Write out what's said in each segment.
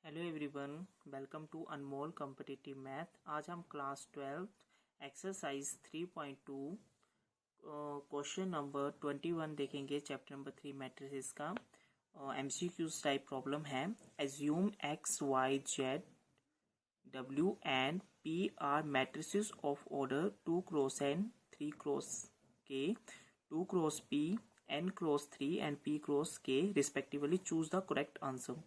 Hello everyone, welcome to Anmol competitive math. आज हम class 12 exercise 3.2 question number 21 देखेंगे। Chapter number 3 matrices का MCQs type problem है। Assume X Y Z W and P R matrices of order 2 cross N 3 cross K 2 cross P n cross 3 and p cross k respectively. Choose the correct answer.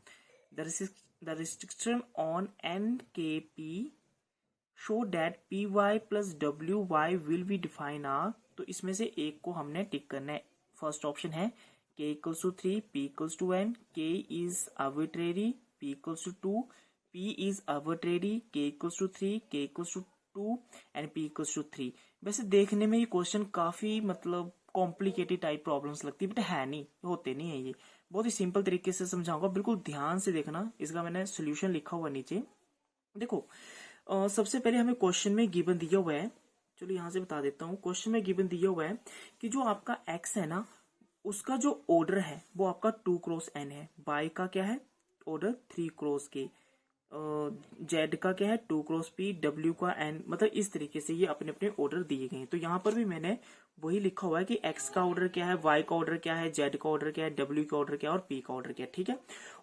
The restriction on NKP show that PY plus WY will be defined are। तो इसमें से एक को हमने टिक करना है। First option है K equals to 3, P equals to n, K is arbitrary, P equals to 2, P is arbitrary, K equals to 3, K equals to 2 and P equals to 3। वैसे देखने में ये क्वेश्चन काफी मतलब कॉम्प्लिकेटेड टाइप प्रॉब्लम्स लगती है, but है नहीं, होते नहीं है। ये बहुत ही सिंपल तरीके से समझाऊंगा, बिल्कुल ध्यान से देखना। इसका मैंने सोल्यूशन लिखा हुआ नीचे देखो। सबसे पहले हमें क्वेश्चन में गिवन दिया हुआ है, चलो यहां से बता देता हूं। क्वेश्चन में गिवन दिया हुआ है कि जो आपका एक्स है ना, उसका जो ऑर्डर है वो आपका 2 क्रॉस एन है। बाय का क्या है ऑर्डर 3 क्रॉस के, जेड का क्या है 2 क्रॉस पी, डब्ल्यू का एन, मतलब इस तरीके से ये अपने अपने ऑर्डर दिए गए हैं। तो यहाँ पर भी मैंने वही लिखा हुआ है कि एक्स का ऑर्डर क्या है, वाई का ऑर्डर क्या है, जेड का ऑर्डर क्या है, डब्ल्यू का ऑर्डर क्या है और पी का ऑर्डर क्या है। ठीक है,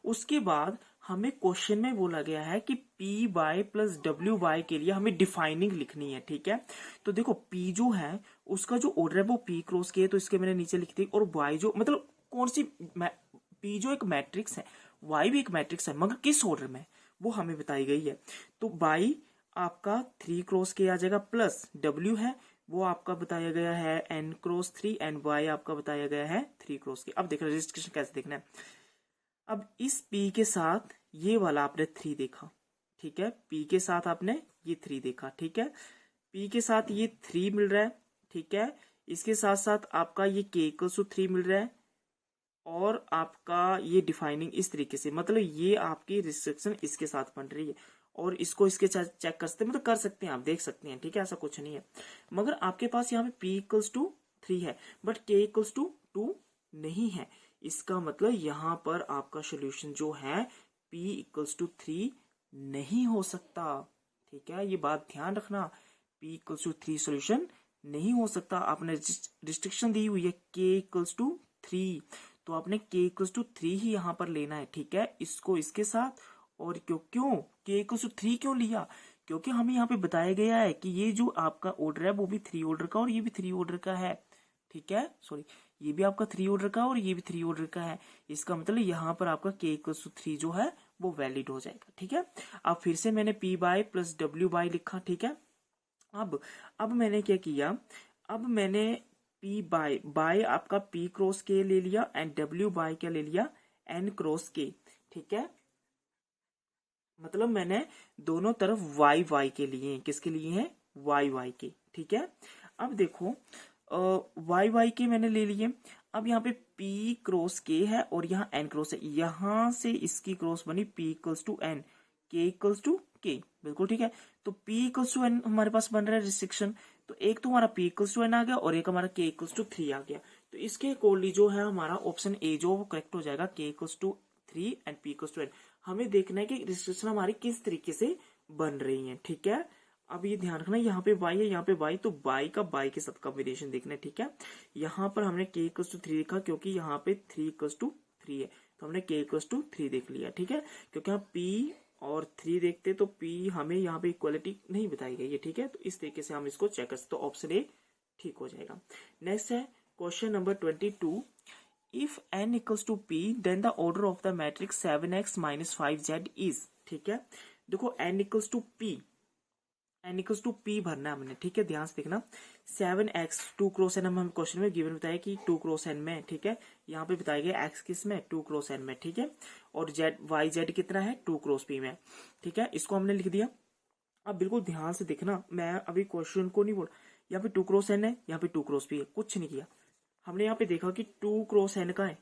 उसके बाद हमें क्वेश्चन में बोला गया है कि P by plus W by के लिए हमें डिफाइनिंग लिखनी है। ठीक है, तो देखो पी जो है उसका जो ऑर्डर है वो पी क्रॉस के है, तो इसके मैंने नीचे लिख दी। और वाई जो मतलब कौन सी, पी जो एक मैट्रिक्स है, वाई भी एक मैट्रिक्स है, मगर किस ऑर्डर में वो हमें बताई गई है। तो बाई आपका 3 क्रॉस के आ जाएगा, प्लस डब्ल्यू है वो आपका बताया गया है n क्रॉस 3 एंड y आपका बताया गया है 3 क्रॉस के। अब देखना रजिस्ट्रेशन कैसे देखना है। अब इस p के साथ ये वाला आपने 3 देखा, ठीक है, p के साथ आपने ये 3 देखा, ठीक है, p के साथ ये 3 मिल रहा है, ठीक है, इसके साथ साथ आपका ये k इक्वल्स टू 3 मिल रहा है और आपका ये डिफाइनिंग इस तरीके से, मतलब ये आपकी रिस्ट्रिक्शन इसके साथ बन रही है और इसको इसके साथ चेक कर सकते हैं, मतलब कर सकते हैं, आप देख सकते हैं। ठीक है, ऐसा कुछ नहीं है, मगर आपके पास यहाँ पे p इक्वल्स टू 3 है बट k इक्वल्स टू 2 नहीं है। इसका मतलब यहाँ पर आपका सोल्यूशन जो है p इक्वल्स टू 3 नहीं हो सकता। ठीक है, ये बात ध्यान रखना, p इक्वल्स टू 3 सोल्यूशन नहीं हो सकता। आपने रिस्ट्रिक्शन दी हुई है k इक्वल्स टू 3, तो आपने k इक्वल्स टू 3 ही यहाँ पर लेना है। ठीक है, इसको इसके साथ, और क्यों k इक्वल्स टू 3 क्यों लिया, क्योंकि हमें यहाँ पे बताया गया है कि ये जो आपका ऑर्डर है वो भी 3 ऑर्डर का और ये भी 3 ऑर्डर का है। ठीक है, सॉरी, ये भी आपका 3 ऑर्डर का और ये भी 3 ऑर्डर का है। इसका मतलब यहाँ पर आपका k इक्वल्स टू 3 जो है वो वैलिड हो जाएगा। ठीक है, अब फिर से मैंने p by plus W by लिखा। ठीक है, अब मैंने क्या किया, अब मैंने p बाय आपका p क्रॉस k ले लिया एंड w बाय क्या ले लिया n क्रॉस k। ठीक है, मतलब मैंने दोनों तरफ y के लिए हैं, किसके लिए हैं y के। ठीक है, अब देखो y के मैंने ले लिए। अब यहाँ पे p क्रॉस k है और यहाँ n क्रॉस है, यहां से इसकी क्रॉस बनी p equals to n, k equals to k, बिल्कुल ठीक है। तो p इक्वल्स टू n हमारे पास बन रहा है रिस्ट्रिक्शन, तो एक तो हमारा p इक्वल्स टू n आ गया और एक हमारा k इक्वल्स टू 3 आ गया। तो इसके अकॉर्डिंग जो है हमारा ऑप्शन ए जो वो करेक्ट हो जाएगा, k equals to 3 and p equals to n। हमें देखना है कि रिस्ट्रिक्शन हमारी किस तरीके से बन रही है। ठीक है, अब ये ध्यान रखना, यहाँ पे y है, यहाँ पे y, तो y का y के साथ कॉम्बिनेशन देखना है। ठीक है, यहाँ पर हमने k इक्वल्स टू 3 देखा क्योंकि यहाँ पे 3 इक्वल्स टू 3 है, तो हमने k इक्वल्स टू 3 देख लिया। ठीक है, क्योंकि हम p और 3 देखते तो p हमें यहाँ पे इक्वालिटी नहीं बताई गई है। ठीक है, तो इस तरीके से हम इसको चेक कर सकते, तो ऑप्शन ए ठीक हो जाएगा। नेक्स्ट है question number 22। If n equals to p then the order of the matrix 7x minus 5z is. ठीक है, देखो n इक्वल्स टू p भरना है हमने। ठीक है, ध्यान से देखना, 7x 2 क्रॉस n हम क्वेश्चन में गिवन बताया कि 2 क्रॉस n में। ठीक है, यहाँ पे बताया गया x किस में 2 क्रॉस n में। ठीक है, और z कितना है 2 क्रॉस p में। ठीक है, इसको हमने लिख दिया। अब बिल्कुल ध्यान से देखना, मैं अभी क्वेश्चन को नहीं बोल, यहाँ पे 2 क्रॉस n है, यहाँ पे 2 क्रॉस p है, कुछ नहीं किया। हमने यहाँ पे देखा कि 2 क्रॉस n का है,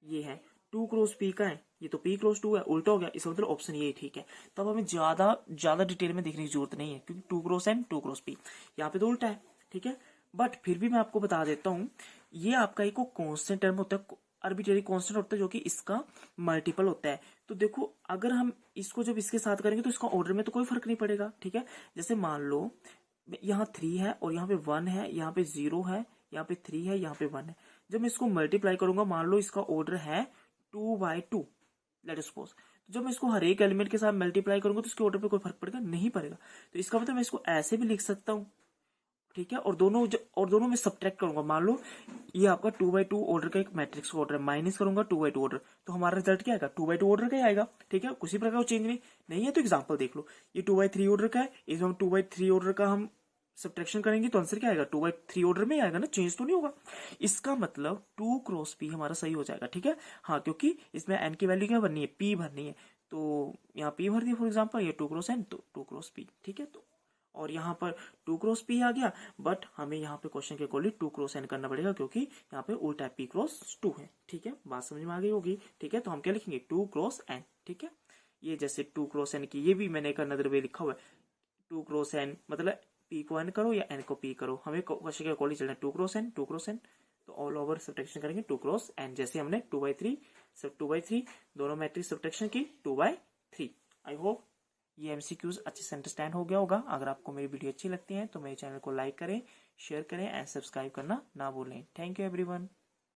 ये है 2 क्रॉस p का है, ये तो p क्रॉस 2 है, उल्टा हो गया, इसका मतलब ऑप्शन ये ठीक है। तब हमें ज्यादा डिटेल में देखने की जरूरत नहीं है क्योंकि 2 क्रॉस n 2 क्रॉस p यहाँ पे तो उल्टा है। ठीक है, बट फिर भी मैं आपको बता देता हूँ, ये आपका एक कांस्टेंट टर्म होता है, आर्बिट्रेरी कांस्टेंट होता है जो कि इसका मल्टीपल होता है। तो देखो अगर हम इसको जब इसके साथ करेंगे तो इसका ऑर्डर में तो कोई फर्क नहीं पड़ेगा, ठीक है। जैसे मान लो यहाँ 3 है और यहाँ पे 1 है, यहाँ पे 0 है, यहाँ पे 3 है, यहाँ पे 1 है। जब मैं इसको मल्टीप्लाई करूंगा, मान लो इसका ऑर्डर है 2/2, लेट अस सपोज। तो जब मैं इसको हर एक एलिमेंट के साथ मल्टीप्लाई करूंगा तो इसके ऑर्डर पे कोई फर्क पड़ेगा नहीं पड़ेगा। तो इसका मतलब मैं इसको ऐसे भी लिख सकता हूँ, ठीक है। और दोनों में सब्ट्रैक्ट करूंगा। मान लो ये आपका 2/2 ऑर्डर का एक मैट्रिक्स ऑर्डर है, माइनस करूंगा 2/2 ऑर्डर, तो हमारा रिजल्ट क्या आएगा? 2/2 ऑर्डर का ही आएगा, ठीक है। किसी प्रकार चेंज नहीं है। तो एग्जांपल देख लो, ये 2/3 ऑर्डर का है, इसमें हम 2/3 ऑर्डर का हम सब्ट्रैक्शन करेंगे तो आंसर क्या आएगा? 2/3 ऑर्डर में ही आएगा ना, चेंज तो नहीं होगा। इसका मतलब 2 क्रॉस p हमारा सही हो जाएगा, ठीक है। हाँ, क्योंकि इसमें n की वैल्यू क्या भरनी है? p भरनी है। तो यहाँ p भर दिया फॉर एग्जाम्पल, ये 2 क्रॉस n तो 2 क्रॉस p, ठीक है। तो और यहाँ पर 2 क्रॉस p आ गया, बट हमें यहाँ पे क्वेश्चन के अकॉर्डिंग 2 क्रॉस n करना पड़ेगा क्योंकि यहाँ पे उल्टा p क्रॉस 2 है, ठीक है। बात समझ में आ गई होगी, ठीक है। तो हम क्या लिखेंगे? 2 क्रॉस n, ठीक है। ये जैसे 2 क्रॉस n की, ये भी मैंने एक अनदर वे लिखा हुआ है। 2 क्रॉस n मतलब p को n करो या n को p करो, हमें क्वेश्चन के अकॉर्डिंग चलना है। 2 क्रॉस n, तो ऑल ओवर सब्ट्रैक्शन करेंगे 2 क्रॉस n, जैसे हमने 2/3 दोनों मैट्रिक्स सब्ट्रैक्शन की 2/3। आई होप ये एमसीक्यूज अच्छे से अंडरस्टैंड हो गया होगा। अगर आपको मेरी वीडियो अच्छी लगती है तो मेरे चैनल को लाइक करें, शेयर करें एंड सब्सक्राइब करना ना भूलें। Thank you everyone.